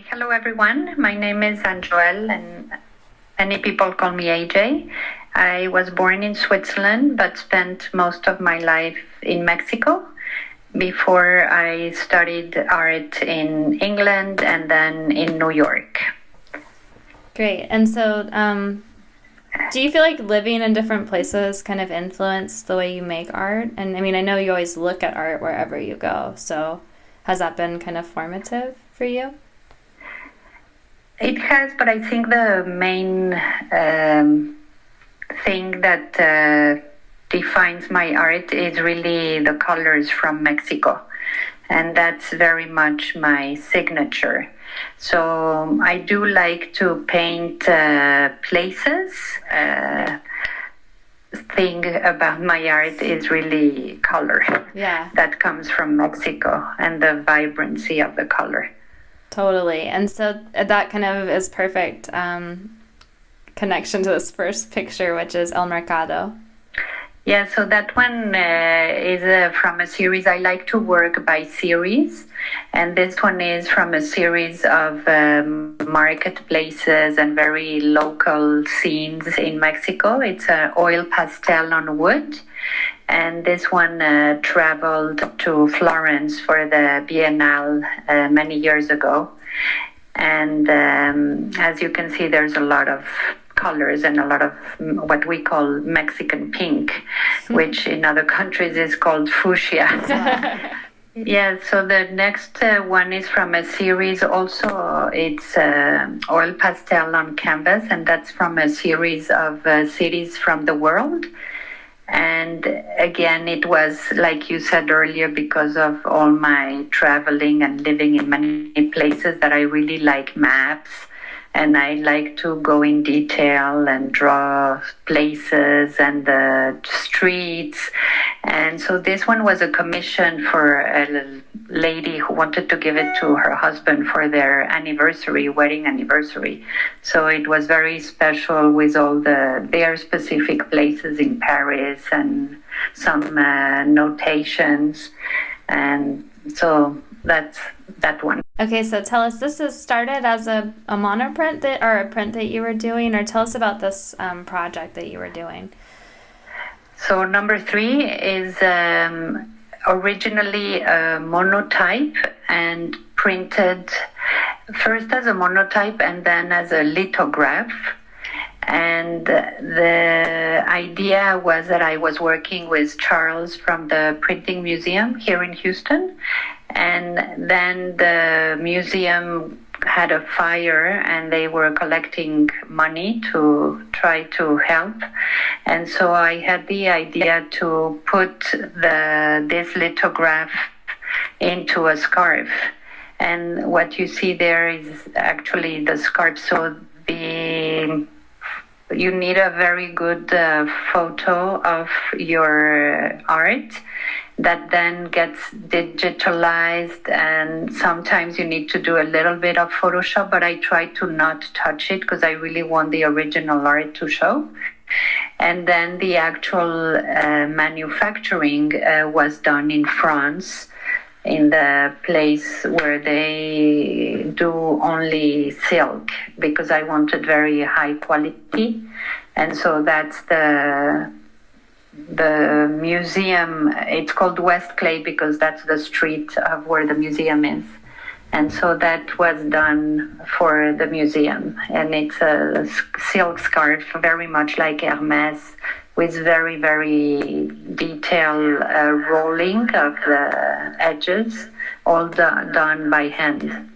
Hello, everyone. My name is Anne-Joëlle, and many people call me AJ. I was born in Switzerland, but spent most of my life in Mexico before I studied art in England and then in New York. Great. And so, do you feel like living in different places kind of influenced the way you make art? And I mean, I know you always look at art wherever you go. So, has that been kind of formative for you? It has, but I think the main thing that defines my art is really the colors from Mexico. And that's very much my signature. So I do like to paint places. Thing about my art is really color. Yeah. That comes from Mexico and the vibrancy of the color. Totally. And so that kind of is perfect connection to this first picture, which is El Mercado. Yeah, so that one is from a series. I like to work by series. And this one is from a series of marketplaces and very local scenes in Mexico. It's an oil pastel on wood. And this one traveled to Florence for the Biennale many years ago. And as you can see, there's a lot of colors and a lot of what we call Mexican pink, which in other countries is called fuchsia. Yeah, so the next one is from a series also. It's oil pastel on canvas, and that's from a series of cities from the world. And again, it was, like you said earlier, because of all my traveling and living in many places that I really like maps. And I like to go in detail and draw places and the streets. And so this one was a commission for a lady who wanted to give it to her husband for their anniversary, wedding anniversary. So it was very special with all their specific places in Paris and some notations. And so that's that one. Okay, so tell us, this is started as a monoprint or a print that you were doing, or tell us about this project that you were doing. So number 3 is originally a monotype and printed first as a monotype and then as a lithograph. And the idea was that I was working with Charles from the Printing Museum here in Houston. And then the museum had a fire and they were collecting money to try to help. And so I had the idea to put this lithograph into a scarf. And what you see there is actually the scarf. So you need a very good photo of your art that then gets digitalized, and sometimes you need to do a little bit of Photoshop, but I try to not touch it because I really want the original art to show. And then the actual manufacturing was done in France, in the place where they do only silk, because I wanted very high quality. And so that's the museum. It's called West Clay because that's the street of where the museum is. And so that was done for the museum. And it's a silk scarf, very much like Hermes, with very, very detailed rolling of the edges, all done by hand.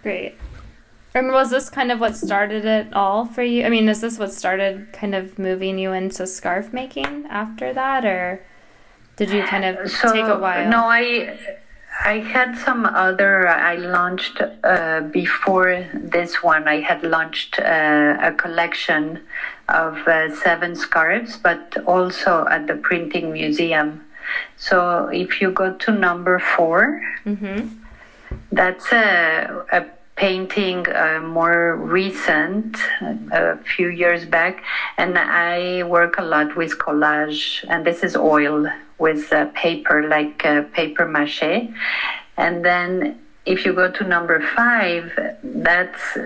Great. And was this kind of what started it all for you? I mean, is this what started kind of moving you into scarf making after that, or did you kind of take a while? No, I had some other, I launched, before this one, I had launched a collection of 7 scarves, but also at the Printing Museum. So if you go to number 4, that's a painting more recent, a few years back, and I work a lot with collage, and this is oil with paper, like paper mache. And then if you go to number 5, that's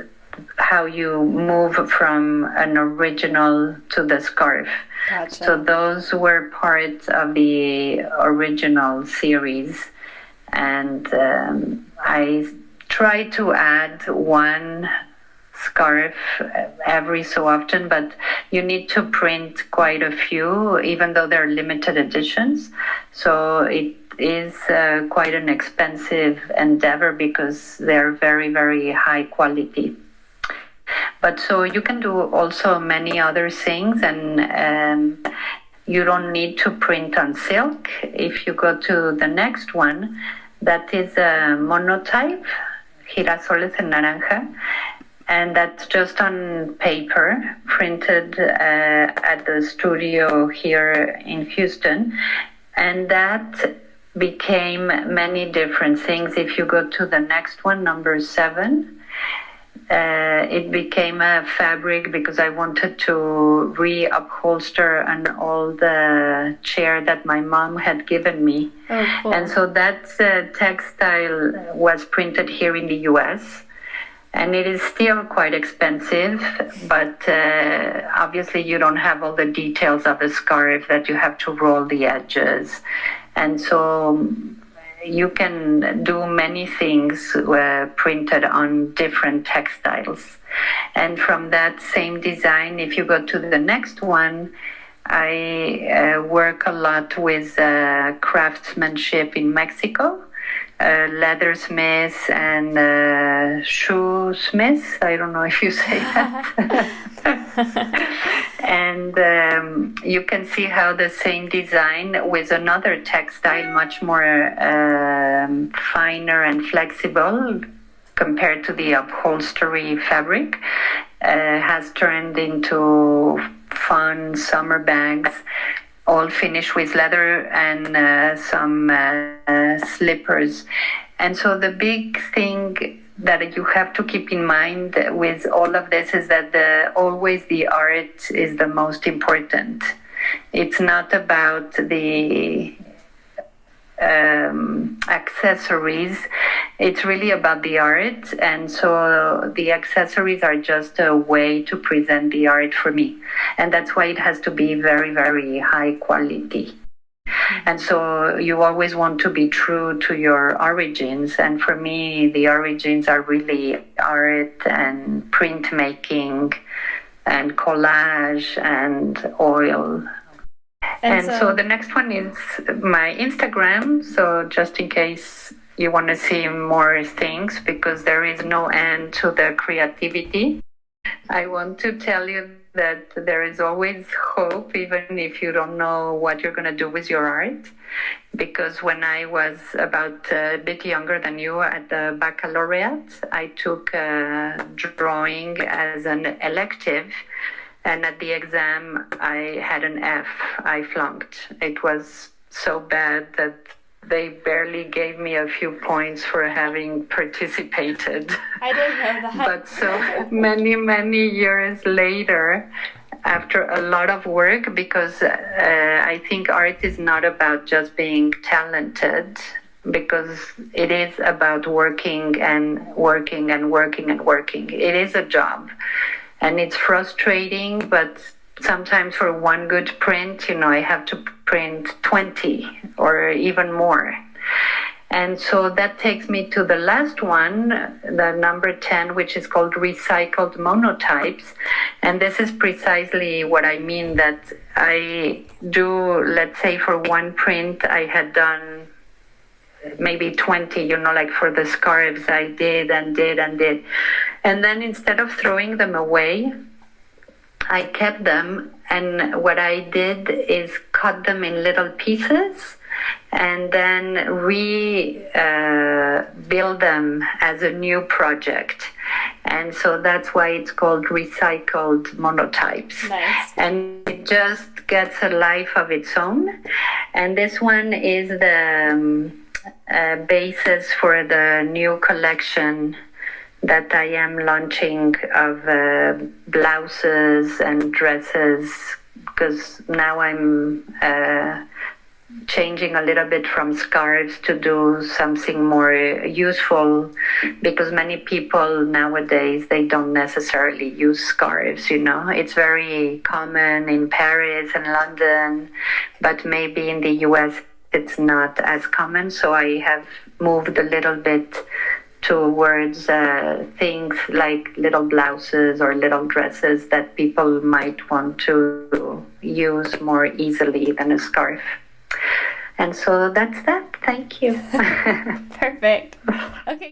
how you move from an original to the scarf. Gotcha. So those were parts of the original series, and I try to add one scarf every so often, but you need to print quite a few, even though they're limited editions. So it is quite an expensive endeavor because they're very, very high quality. But so you can do also many other things, and you don't need to print on silk. If you go to the next one, that is a monotype, Girasoles en Naranja, and that's just on paper, printed at the studio here in Houston. And that became many different things. If you go to the next one, number 7, it became a fabric because I wanted to re-upholster an old chair that my mom had given me. Oh, cool. And so that textile was printed here in the US. And it is still quite expensive, but obviously you don't have all the details of a scarf that you have to roll the edges. And so you can do many things printed on different textiles. And from that same design, if you go to the next one, I work a lot with craftsmanship in Mexico. Leathersmiths and shoesmiths. I don't know if you say that. And you can see how the same design with another textile, much more finer and flexible compared to the upholstery fabric, has turned into fun summer bags, all finished with leather and some slippers. And so the big thing that you have to keep in mind with all of this is that always the art is the most important. It's not about the accessories. It's really about the art, and so the accessories are just a way to present the art for me, and that's why it has to be very, very high quality. And so you always want to be true to your origins, and for me the origins are really art and printmaking and collage and oil. And so the next one is my Instagram. So just in case you want to see more things, because there is no end to the creativity, I want to tell you that there is always hope, even if you don't know what you're going to do with your art. Because when I was about a bit younger than you at the baccalaureate, I took drawing as an elective. And at the exam, I had an F. I flunked. It was so bad that they barely gave me a few points for having participated. I didn't know that. But so many, many years later, after a lot of work, because I think art is not about just being talented, because it is about working and working and working and working. It is a job. And it's frustrating, but sometimes for one good print, I have to print 20 or even more. And so that takes me to the last one, the number 10, which is called recycled monotypes. And this is precisely what I mean, that I do, let's say for one print, I had done maybe 20, like for the scarves, I did and did and did. And then instead of throwing them away, I kept them. And what I did is cut them in little pieces and then build them as a new project. And so that's why it's called recycled monotypes. Nice. And it just gets a life of its own. And this one is the basis for the new collection that I am launching of blouses and dresses, because now I'm changing a little bit from scarves to do something more useful, because many people nowadays, they don't necessarily use scarves, you know. It's very common in Paris and London, but maybe in the US it's not as common. So I have moved a little bit towards things like little blouses or little dresses that people might want to use more easily than a scarf. And so that's that. Thank you. Perfect. Okay.